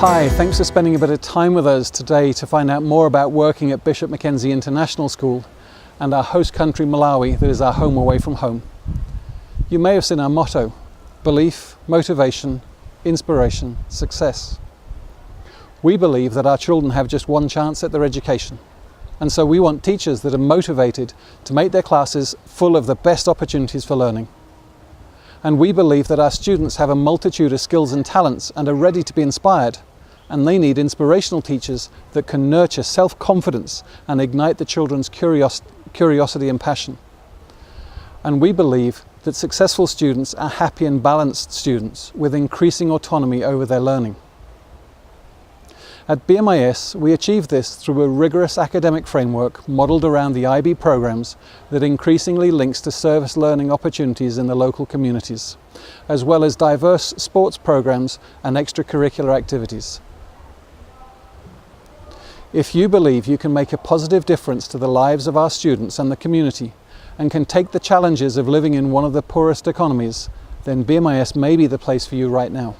Hi, thanks for spending a bit of time with us today to find out more about working at Bishop Mackenzie International School and our host country Malawi, that is our home away from home. You may have seen our motto: belief, motivation, inspiration, success. We believe that our children have just one chance at their education, and so we want teachers that are motivated to make their classes full of the best opportunities for learning. And we believe that our students have a multitude of skills and talents and are ready to be inspired, and they need inspirational teachers that can nurture self-confidence and ignite the children's curiosity and passion. And we believe that successful students are happy and balanced students with increasing autonomy over their learning. At BMIS, we achieve this through a rigorous academic framework modelled around the IB programs that increasingly links to service learning opportunities in the local communities, as well as diverse sports programs and extracurricular activities. If you believe you can make a positive difference to the lives of our students and the community, and can take the challenges of living in one of the poorest economies, then BMIS may be the place for you right now.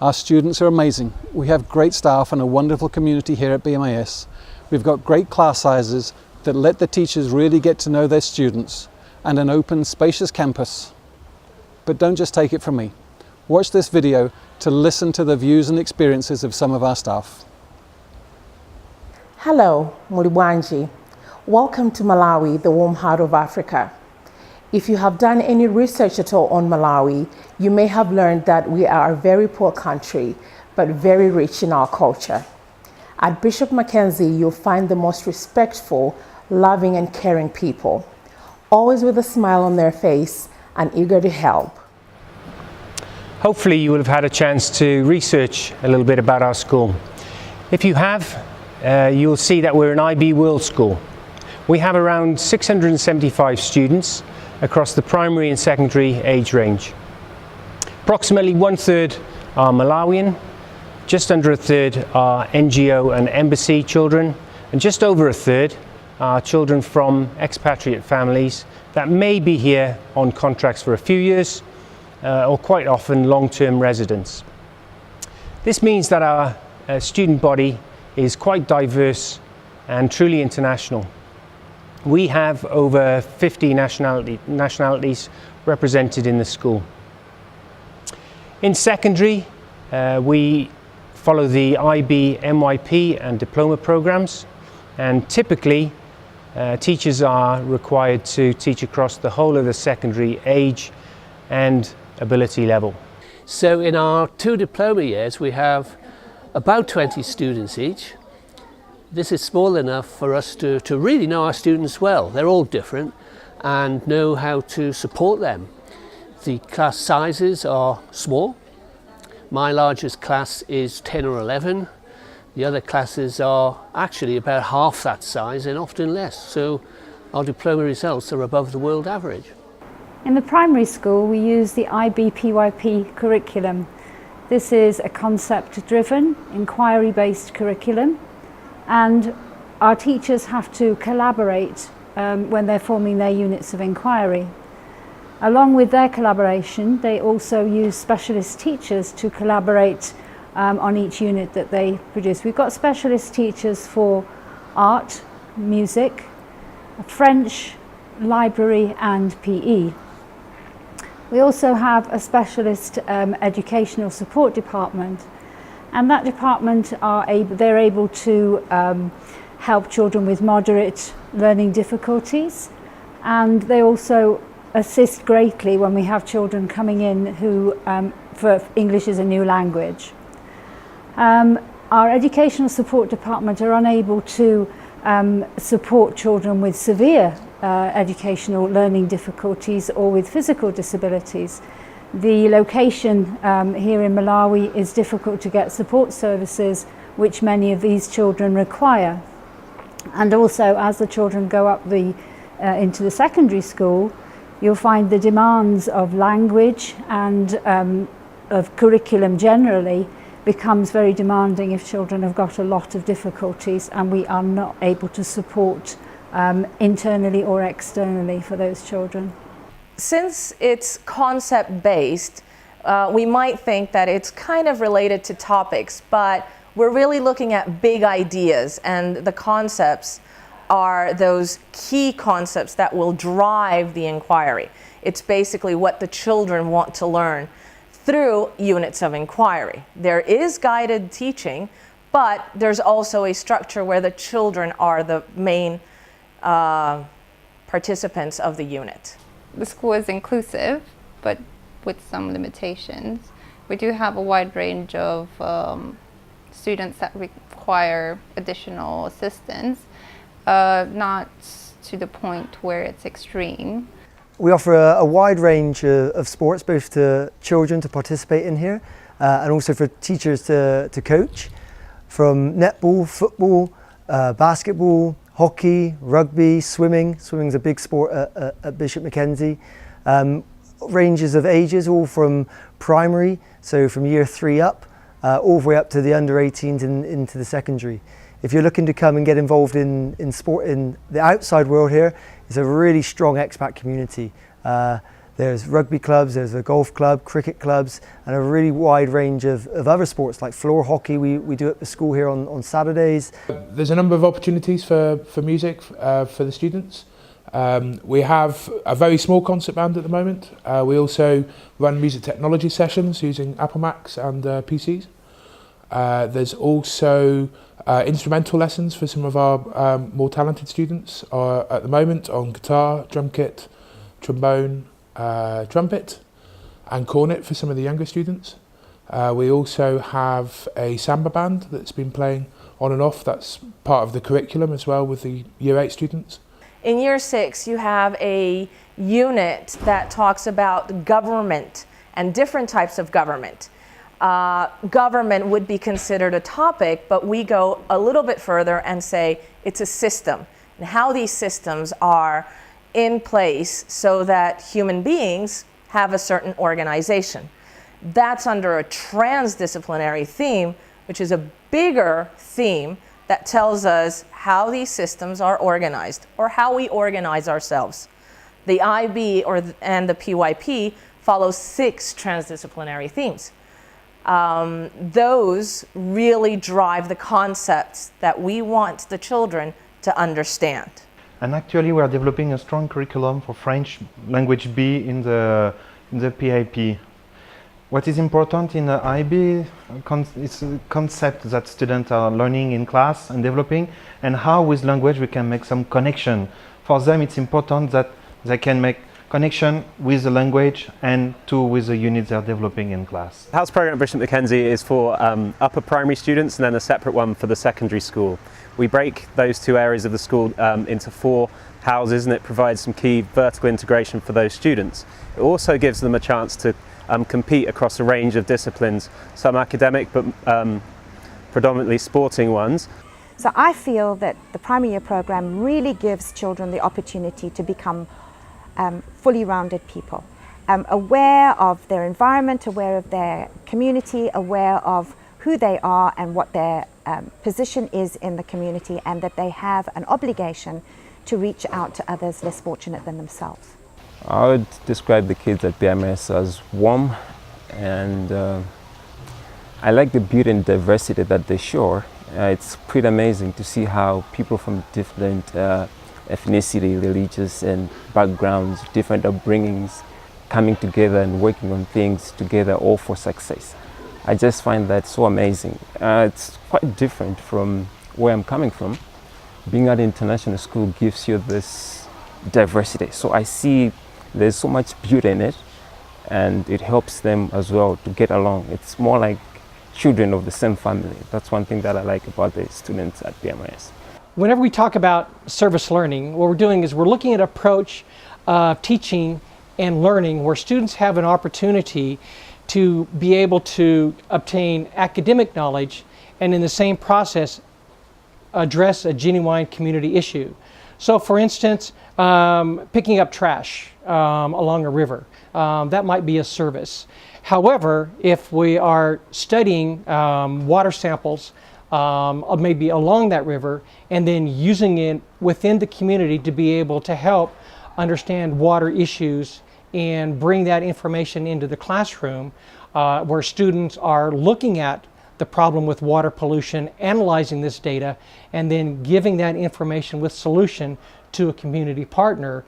Our students are amazing. We have great staff and a wonderful community here at BMIS. We've got great class sizes that let the teachers really get to know their students, and an open, spacious campus. But don't just take it from me. Watch this video to listen to the views and experiences of some of our staff. Hello, Mulibwanji. Welcome to Malawi, the warm heart of Africa. If you have done any research at all on Malawi, you may have learned that we are a very poor country, but very rich in our culture. At Bishop Mackenzie, you'll find the most respectful, loving and caring people, always with a smile on their face and eager to help. Hopefully you will have had a chance to research a little bit about our school. If you have, you'll see that we're an IB World School. We have around 675 students across the primary and secondary age range. Approximately 1/3 are Malawian, just under 1/3 are NGO and embassy children, and just over 1/3 are children from expatriate families that may be here on contracts for a few years or quite often long-term residents. This means that our student body is quite diverse and truly international. We have over 50 nationalities represented in the school. In secondary, we follow the IB, MYP and diploma programs, and typically teachers are required to teach across the whole of the secondary age and ability level. So in our 2 diploma years we have about 20 students each. This is small enough for us to really know our students well. They're all different and know how to support them. The class sizes are small. My largest class is 10 or 11. The other classes are actually about half that size and often less. So our diploma results are above the world average. In the primary school we use the IB-PYP curriculum. This is a concept-driven, inquiry-based curriculum, and our teachers have to collaborate when they're forming their units of inquiry. Along with their collaboration, they also use specialist teachers to collaborate on each unit that they produce. We've got specialist teachers for art, music, French, library and PE. We also have a specialist educational support department, and that department they're able to help children with moderate learning difficulties, and they also assist greatly when we have children coming in who for English as a new language. Our educational support department are unable to support children with severe educational learning difficulties or with physical disabilities. The location here in Malawi is difficult to get support services which many of these children require. And also, as the children go up into the secondary school, you'll find the demands of language and of curriculum generally becomes very demanding if children have got a lot of difficulties and we are not able to support internally or externally for those children. Since it's concept-based, we might think that it's kind of related to topics, but we're really looking at big ideas, and the concepts are those key concepts that will drive the inquiry. It's basically what the children want to learn through units of inquiry. There is guided teaching, but there's also a structure where the children are the main participants of the unit. The school is inclusive, but with some limitations. We do have a wide range of students that require additional assistance, not to the point where it's extreme. We offer a wide range of sports, both to children to participate in here and also for teachers to coach, from netball, football, basketball, hockey, rugby, swimming. Swimming's a big sport at Bishop Mackenzie. Ranges of ages, all from primary, so from year 3 up, all the way up to the under 18s and into the secondary. If you're looking to come and get involved in sport in the outside world here, it's a really strong expat community. There's rugby clubs, there's a golf club, cricket clubs, and a really wide range of other sports like floor hockey we do at the school here on Saturdays. There's a number of opportunities for music for the students. We have a very small concert band at the moment. We also run music technology sessions using Apple Macs and PCs. There's also instrumental lessons for some of our more talented students at the moment on guitar, drum kit, trombone, trumpet and cornet for some of the younger students. We also have a samba band that's been playing on and off. That's part of the curriculum as well with the Year 8 students. In Year 6, you have a unit that talks about government and different types of government. Government would be considered a topic, but we go a little bit further and say it's a system, and how these systems are in place so that human beings have a certain organization. That's under a transdisciplinary theme, which is a bigger theme that tells us how these systems are organized or how we organize ourselves. The IB and the PYP follow 6 transdisciplinary themes. Those really drive the concepts that we want the children to understand. And actually we are developing a strong curriculum for French language B in the PIP. What is important in the IB is a concept that students are learning in class and developing, and how with language we can make some connection. For them it's important that they can make connection with the language and too with the units they're developing in class. The house program at Bishop Mackenzie is for upper primary students and then a separate one for the secondary school. We break those 2 areas of the school into 4 houses, and it provides some key vertical integration for those students. It also gives them a chance to compete across a range of disciplines, some academic but predominantly sporting ones. So I feel that the primary year program really gives children the opportunity to become fully rounded people, aware of their environment, aware of their community, aware of who they are and what their position is in the community, and that they have an obligation to reach out to others less fortunate than themselves. I would describe the kids at BMIS as warm, and I like the beauty and diversity that they show. It's pretty amazing to see how people from different ethnicity, religious and backgrounds, different upbringings, coming together and working on things together, all for success. I just find that so amazing. It's quite different from where I'm coming from. Being at an international school gives you this diversity. So I see there's so much beauty in it, and it helps them as well to get along. It's more like children of the same family. That's one thing that I like about the students at BMIS. Whenever we talk about service learning, what we're doing is we're looking at an approach of teaching and learning where students have an opportunity to be able to obtain academic knowledge and in the same process address a genuine community issue. So for instance, picking up trash along a river, that might be a service. However, if we are studying water samples maybe along that river and then using it within the community to be able to help understand water issues and bring that information into the classroom where students are looking at the problem with water pollution, analyzing this data, and then giving that information with solution to a community partner.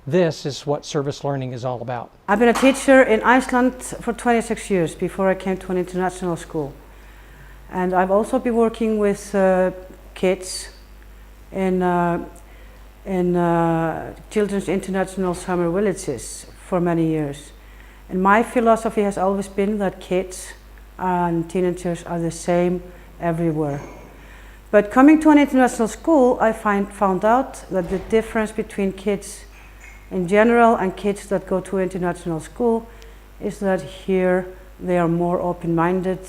This is what service learning is all about. I've been a teacher in Iceland for 26 years before I came to an international school. And I've also been working with kids in children's international summer villages for many years. And my philosophy has always been that kids and teenagers are the same everywhere. But coming to an international school, I found out that the difference between kids in general and kids that go to international school is that here they are more open-minded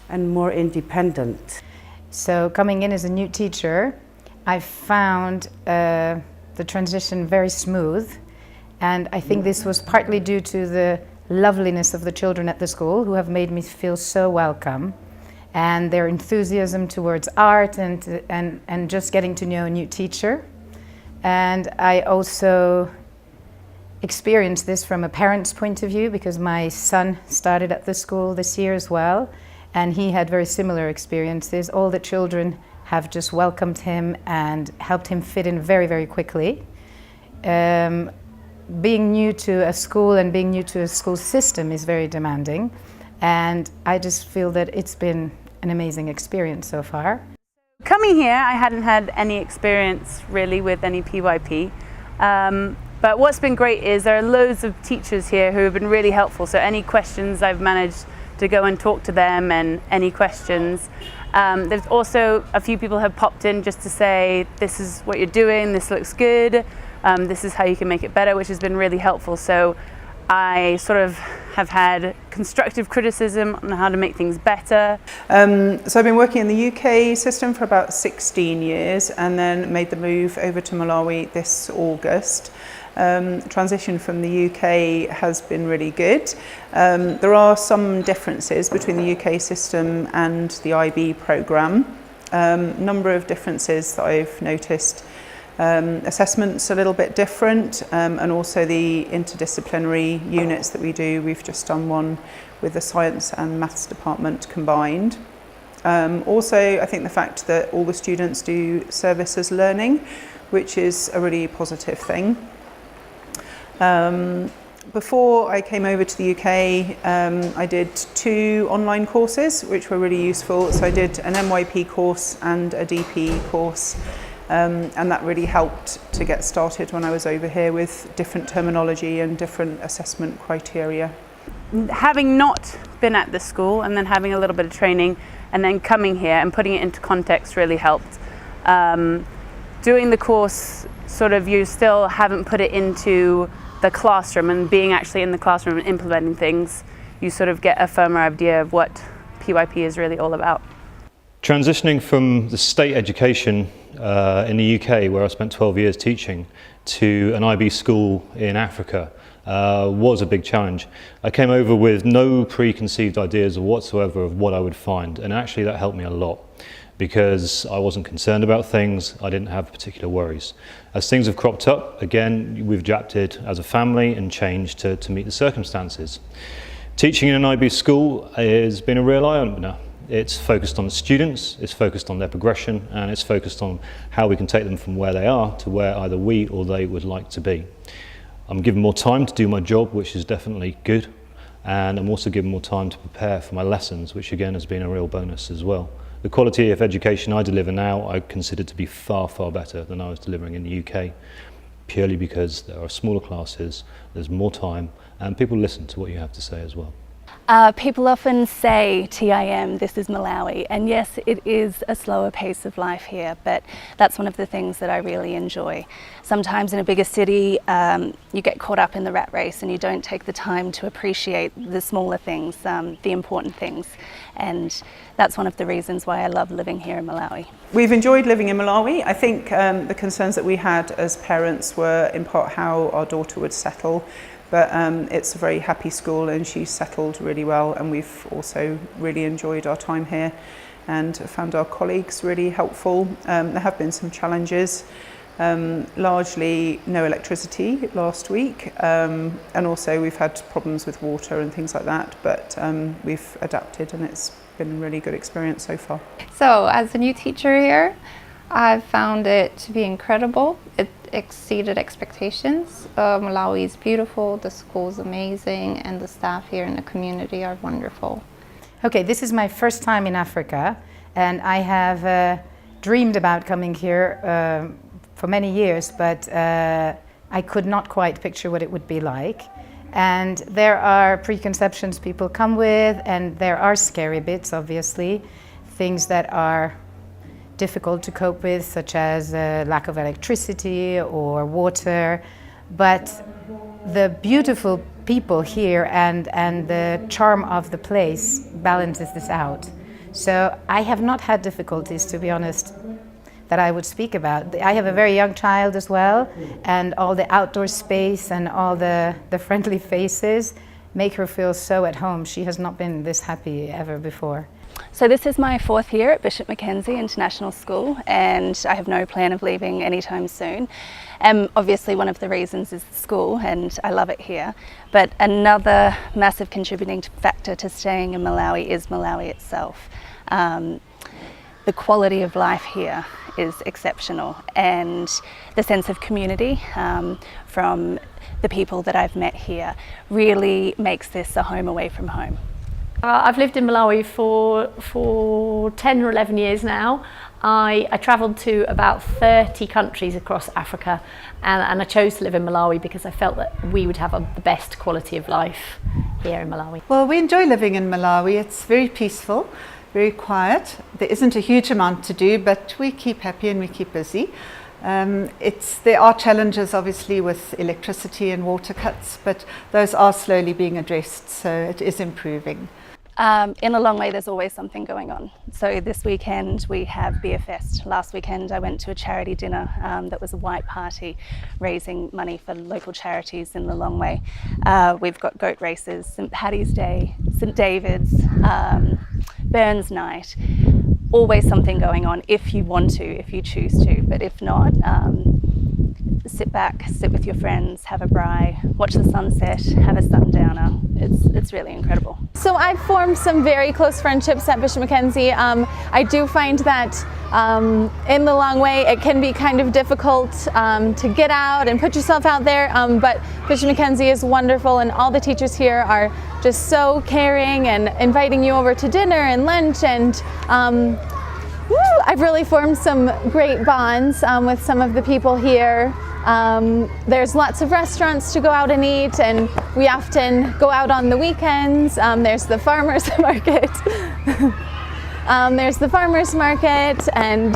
and more independent. So coming in as a new teacher, I found the transition very smooth, and I think this was partly due to the loveliness of the children at the school, who have made me feel so welcome, and their enthusiasm towards art and just getting to know a new teacher. And I also experienced this from a parent's point of view, because my son started at the school this year as well, and he had very similar experiences. All the children have just welcomed him and helped him fit in very, very quickly. Being new to a school and being new to a school system is very demanding, and I just feel that it's been an amazing experience so far. Coming here, I hadn't had any experience really with any PYP, but what's been great is there are loads of teachers here who have been really helpful, so any questions I've managed to go and talk to them, and any questions. There's also a few people have popped in just to say, this is what you're doing, this looks good, this is how you can make it better, which has been really helpful. So I sort of have had constructive criticism on how to make things better. So I've been working in the UK system for about 16 years and then made the move over to Malawi this August. Transition from the UK has been really good. There are some differences between the UK system and the IB programme. Number of differences that I've noticed. Assessment's a little bit different, and also the interdisciplinary units that we do. We've just done one with the science and maths department combined. Also, I think the fact that all the students do services learning, which is a really positive thing. Before I came over to the UK, I did 2 online courses which were really useful. So I did an MYP course and a DP course, and that really helped to get started when I was over here with different terminology and different assessment criteria. Having not been at the school and then having a little bit of training and then coming here and putting it into context really helped. Doing the course, sort of, you still haven't put it into the classroom, and being actually in the classroom and implementing things, you sort of get a firmer idea of what PYP is really all about. Transitioning from the state education in the UK, where I spent 12 years teaching, to an IB school in Africa was a big challenge. I came over with no preconceived ideas whatsoever of what I would find, and actually that helped me a lot, because I wasn't concerned about things, I didn't have particular worries. As things have cropped up, again, we've adapted as a family and changed to meet the circumstances. Teaching in an IB school has been a real eye-opener. It's focused on the students, it's focused on their progression, and it's focused on how we can take them from where they are to where either we or they would like to be. I'm given more time to do my job, which is definitely good, and I'm also given more time to prepare for my lessons, which again has been a real bonus as well. The quality of education I deliver now I consider to be far, far better than I was delivering in the UK, purely because there are smaller classes, there's more time, and people listen to what you have to say as well. People often say TIM, this is Malawi, and yes, it is a slower pace of life here, but that's one of the things that I really enjoy. Sometimes in a bigger city, you get caught up in the rat race and you don't take the time to appreciate the smaller things, the important things, and that's one of the reasons why I love living here in Malawi. We've enjoyed living in Malawi. I think the concerns that we had as parents were in part how our daughter would settle. But it's a very happy school and she's settled really well, and we've also really enjoyed our time here and found our colleagues really helpful. There have been some challenges. Largely no electricity last week, and also we've had problems with water and things like that, but we've adapted and it's been a really good experience so far. So as a new teacher here, I've found it to be incredible. It exceeded expectations. Malawi is beautiful, the school's amazing, and the staff here in the community are wonderful. Okay, this is my first time in Africa, and I have dreamed about coming here for many years, but I could not quite picture what it would be like. And there are preconceptions people come with, and there are scary bits, obviously, things that are difficult to cope with, such as lack of electricity or water. But the beautiful people here and the charm of the place balances this out. So I have not had difficulties, to be honest, that I would speak about. I have a very young child as well, and all the outdoor space and all the friendly faces make her feel so at home. She has not been this happy ever before. So this is my 4th year at Bishop Mackenzie International School, and I have no plan of leaving anytime soon. Obviously one of the reasons is the school, and I love it here, but another massive contributing factor to staying in Malawi is Malawi itself. The quality of life here is exceptional, and the sense of community from the people that I've met here really makes this a home away from home. I've lived in Malawi for 10 or 11 years now. I travelled to about 30 countries across Africa, and I chose to live in Malawi because I felt that we would have the best quality of life here in Malawi. Well, we enjoy living in Malawi. It's very peaceful, very quiet. There isn't a huge amount to do, but we keep happy and we keep busy. There are challenges obviously with electricity and water cuts, but those are slowly being addressed, so it is improving. In a long way, there's always something going on. So this weekend we have Beer Fest. Last weekend I went to a charity dinner that was a white party raising money for local charities in the long way. We've got goat races, St. Paddy's Day, St. David's, Burns Night. Always something going on if you want to, if you choose to, but if not, sit back, sit with your friends, have a braai, watch the sunset, have a sundowner. It's really incredible. So I've formed some very close friendships at Bishop Mackenzie. I do find that in the long way it can be kind of difficult to get out and put yourself out there, but Bishop Mackenzie is wonderful, and all the teachers here are just so caring and inviting you over to dinner and lunch, and I've really formed some great bonds with some of the people here. There's lots of restaurants to go out and eat, and we often go out on the weekends. There's the farmers market. There's the farmers market, and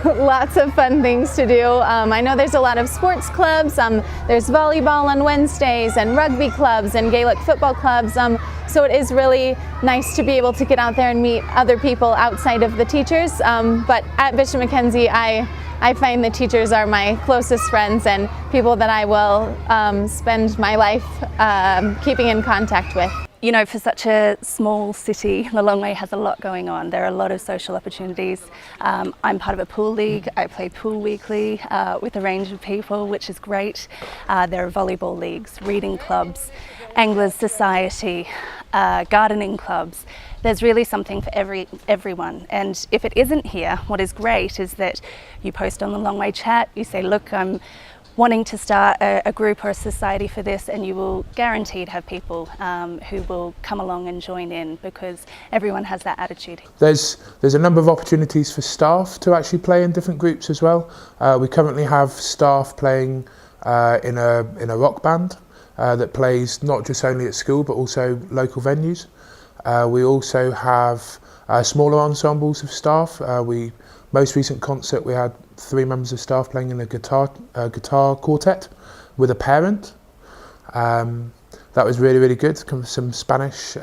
lots of fun things to do. I know there's a lot of sports clubs. There's volleyball on Wednesdays, and rugby clubs, and Gaelic football clubs. So it is really nice to be able to get out there and meet other people outside of the teachers. But at Bishop Mackenzie, I find the teachers are my closest friends and people that I will spend my life keeping in contact with. You know, for such a small city, Lilongwe has a lot going on. There are a lot of social opportunities. I'm part of a pool league. I play pool weekly with a range of people, which is great. There are volleyball leagues, reading clubs, Anglers Society, gardening clubs. There's really something for everyone. And if it isn't here, what is great is that you post on the Lilongwe chat, you say, look, I'm wanting to start a group or a society for this, and you will guaranteed have people who will come along and join in, because everyone has that attitude. There's a number of opportunities for staff to actually play in different groups as well. We currently have staff playing in a rock band that plays not just only at school but also local venues. We also have smaller ensembles of staff. Most recent concert we had 3 members of staff playing in a guitar quartet with a parent. That was really, really good. Some Spanish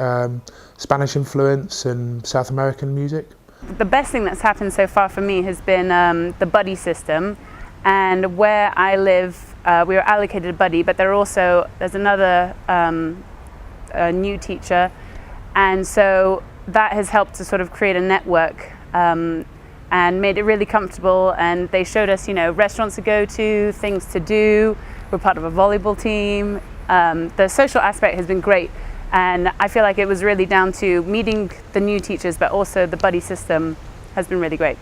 influence and South American music. The best thing that's happened so far for me has been the buddy system, and where I live we were allocated a buddy, but there's another new teacher, and so that has helped to sort of create a network and made it really comfortable, and they showed us, you know, restaurants to go to, things to do. We're part of a volleyball team. The social aspect has been great, and I feel like it was really down to meeting the new teachers, but also the buddy system has been really great.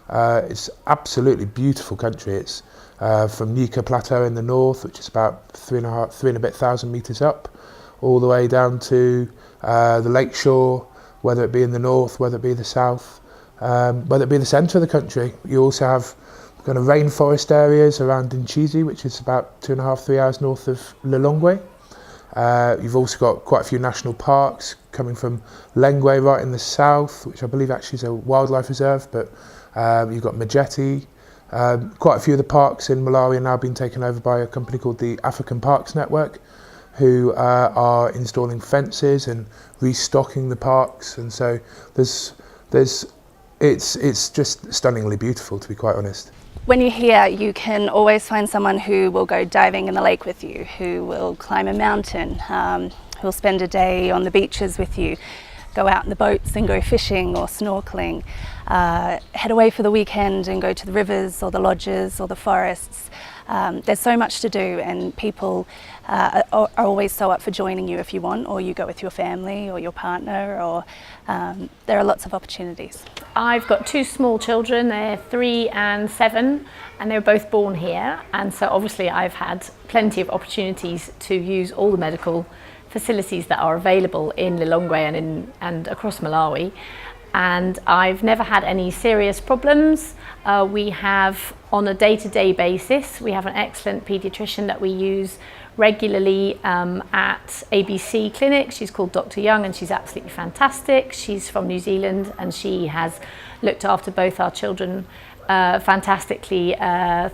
It's absolutely beautiful country. It's from Nika Plateau in the north, which is about 3,500 meters up, all the way down to the lake shore, whether it be in the north, whether it be the south, whether it be the centre of the country. You also have kind of rainforest areas around Nchizi, which is about 2.5–3 hours north of Lilongwe. You've also got quite a few national parks coming from Lengwe right in the south, which I believe actually is a wildlife reserve, but you've got Majeti. Quite a few of the parks in Malawi are now being taken over by a company called the African Parks Network, who are installing fences and restocking the parks, and so it's just stunningly beautiful, to be quite honest. When you're here, you can always find someone who will go diving in the lake with you, who will climb a mountain, who'll spend a day on the beaches with you, go out in the boats and go fishing or snorkeling, head away for the weekend and go to the rivers or the lodges or the forests. There's so much to do, and people are always so up for joining you if you want, or you go with your family or your partner, or there are lots of opportunities. I've got two small children, they're 3 and 7, and they were both born here, and so obviously I've had plenty of opportunities to use all the medical facilities that are available in Lilongwe and across Malawi, and I've never had any serious problems. We have, on a day-to-day basis, we have an excellent paediatrician that we use regularly at ABC Clinic. She's called Dr. Young, and she's absolutely fantastic. She's from New Zealand, and she has looked after both our children fantastically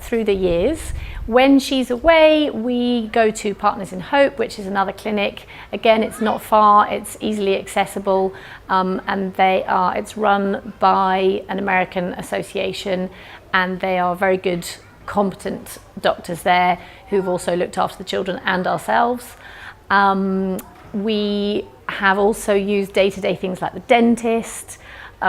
through the years. When she's away, we go to Partners in Hope, which is another clinic. Again, it's not far, it's easily accessible, and it's run by an American association, and they are very good, competent doctors there who've also looked after the children and ourselves. We have also used day-to-day things like the dentist.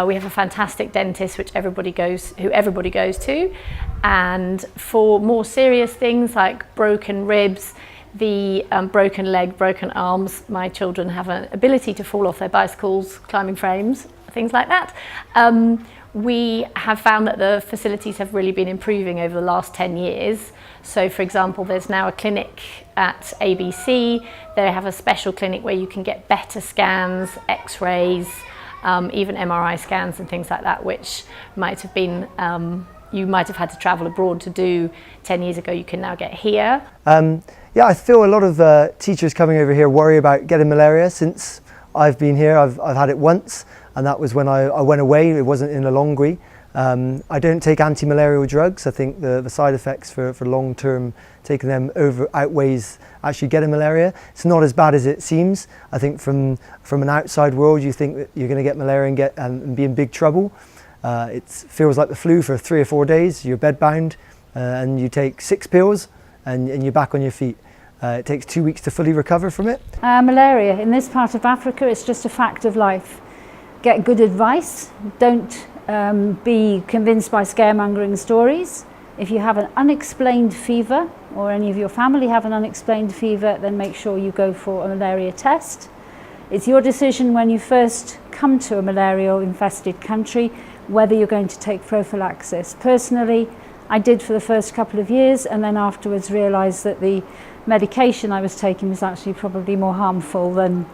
We have a fantastic dentist who everybody goes to, and for more serious things like broken ribs, the broken leg, broken arms, my children have an ability to fall off their bicycles, climbing frames, things like that. We have found that the facilities have really been improving over the last 10 years. So for example, there's now a clinic at ABC. They have a special clinic where you can get better scans, x-rays, even MRI scans and things like that, which might have been, you might have had to travel abroad to do 10 years ago, you can now get here. Yeah, I feel a lot of teachers coming over here worry about getting malaria. Since I've been here, I've had it once, and that was when I went away. It wasn't in Lilongwe. I don't take anti-malarial drugs. I think the side effects for long term, taking them outweighs actually getting malaria. It's not as bad as it seems. I think from an outside world, you think that you're going to get malaria and be in big trouble. It feels like the flu for 3 or 4 days. You're bedbound, and you take 6 pills, and you're back on your feet. It takes 2 weeks to fully recover from it. Malaria in this part of Africa, it's just a fact of life. Get good advice. Don't be convinced by scaremongering stories. If you have an unexplained fever, or any of your family have an unexplained fever, then make sure you go for a malaria test. It's your decision when you first come to a malaria infested country whether you're going to take prophylaxis. Personally, I did for the first couple of years, and then afterwards realised that the medication I was taking was actually probably more harmful than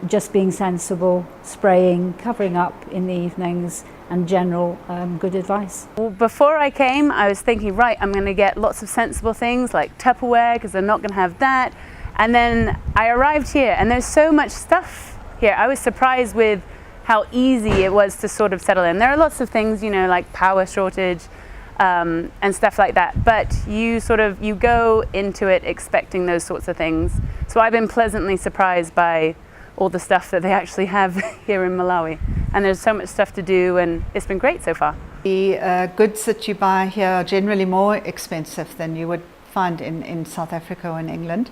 just being sensible, spraying, covering up in the evenings, and general good advice. Well, before I came, I was thinking, right, I'm going to get lots of sensible things like Tupperware, because I'm not going to have that. And then I arrived here, and there's so much stuff here. I was surprised with how easy it was to sort of settle in. There are lots of things, you know, like power shortage and stuff like that, but you go into it expecting those sorts of things. So I've been pleasantly surprised by all the stuff that they actually have here in Malawi. And there's so much stuff to do, and it's been great so far. The goods that you buy here are generally more expensive than you would find in South Africa or in England.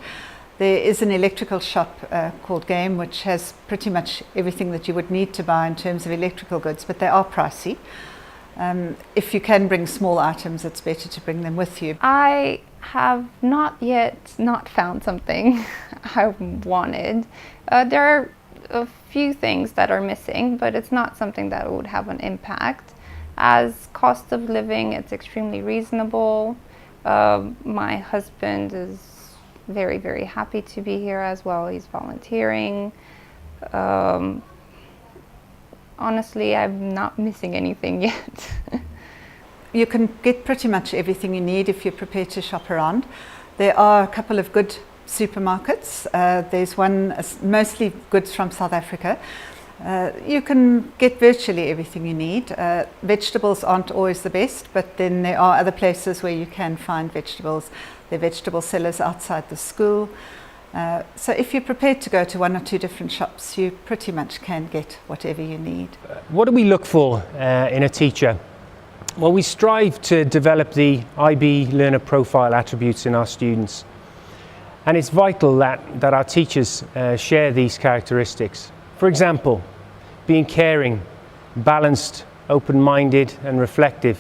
There is an electrical shop called Game, which has pretty much everything that you would need to buy in terms of electrical goods, but they are pricey. If you can bring small items, it's better to bring them with you. I have not yet not found something I wanted. There are a few things that are missing, but it's not something that would have an impact. As cost of living, it's extremely reasonable. My husband is very, very happy to be here as well. He's volunteering. Honestly, I'm not missing anything yet. You can get pretty much everything you need if you're prepared to shop around. There are a couple of good supermarkets. There's one, mostly goods from South Africa. You can get virtually everything you need. Vegetables aren't always the best, but then there are other places where you can find vegetables. There are vegetable sellers outside the school. So if you're prepared to go to one or two different shops, you pretty much can get whatever you need. What do we look for in a teacher? Well, we strive to develop the IB learner profile attributes in our students. And it's vital that our teachers share these characteristics. For example, being caring, balanced, open-minded and reflective,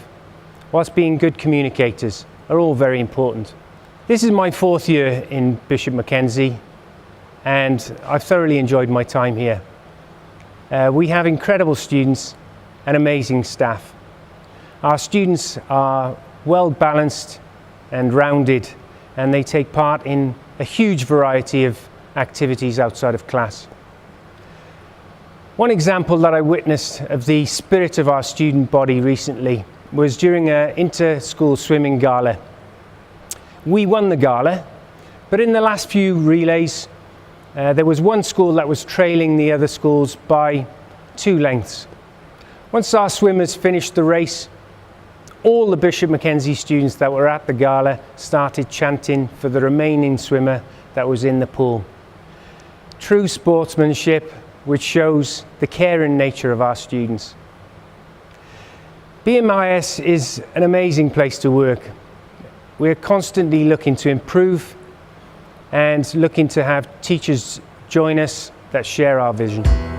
whilst being good communicators, are all very important. This is my 4th year in Bishop Mackenzie, and I've thoroughly enjoyed my time here. We have incredible students and amazing staff. Our students are well balanced and rounded, and they take part in a huge variety of activities outside of class. One example that I witnessed of the spirit of our student body recently was during an inter-school swimming gala. We won the gala, but in the last few relays, there was one school that was trailing the other schools by 2 lengths. Once our swimmers finished the race, all the Bishop Mackenzie students that were at the gala started chanting for the remaining swimmer that was in the pool. True sportsmanship, which shows the caring nature of our students. BMIS is an amazing place to work. We're constantly looking to improve and looking to have teachers join us that share our vision.